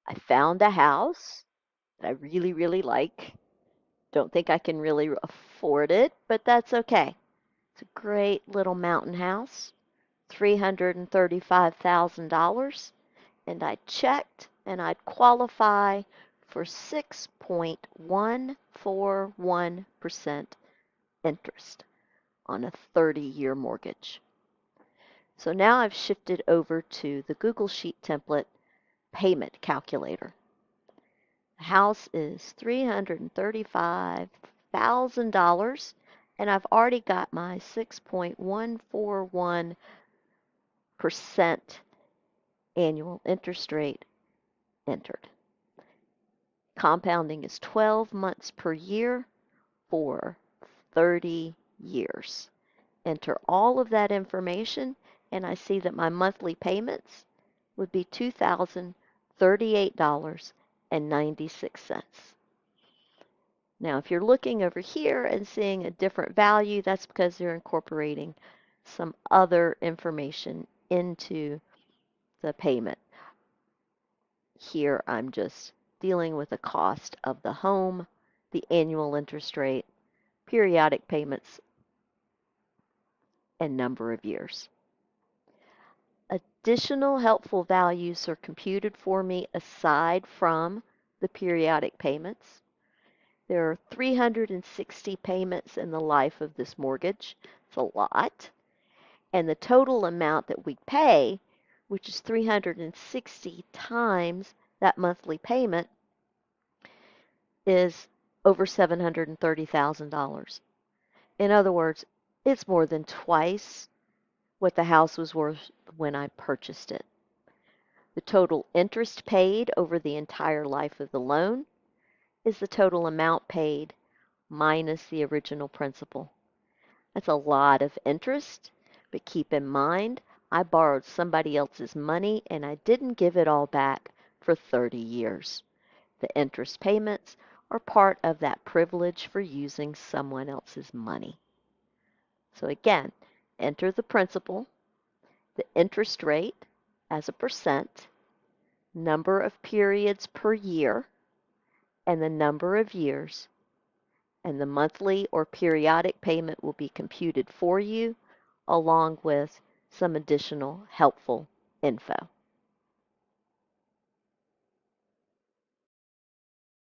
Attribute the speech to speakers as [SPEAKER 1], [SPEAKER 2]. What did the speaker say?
[SPEAKER 1] I found a house that I really, really like. Don't think I can really afford it, but that's okay. It's a great little mountain house, $335,000, and I checked and I'd qualify for 6.141% interest on a 30-year mortgage. So now I've shifted over to the Google Sheet template payment calculator. The house is $335,000 and I've already got my 6.141% annual interest rate entered. Compounding is 12 months per year for 30 years. Enter all of that information and I see that my monthly payments would be $2,038.96. Now, if you're looking over here and seeing a different value, that's because they're incorporating some other information into the payment. Here, I'm just dealing with the cost of the home, the annual interest rate, periodic payments, and number of years. Additional helpful values are computed for me aside from the periodic payments. There are 360 payments in the life of this mortgage. It's a lot. And the total amount that we pay, which is 360 times that monthly payment, is over $730,000. In other words, it's more than twice what the house was worth when I purchased it. The total interest paid over the entire life of the loan is the total amount paid minus the original principal. That's a lot of interest, but keep in mind, I borrowed somebody else's money and I didn't give it all back for 30 years. The interest payments are part of that privilege for using someone else's money. So again, enter the principal, the interest rate as a percent, number of periods per year, and the number of years, and the monthly or periodic payment will be computed for you along with some additional helpful info.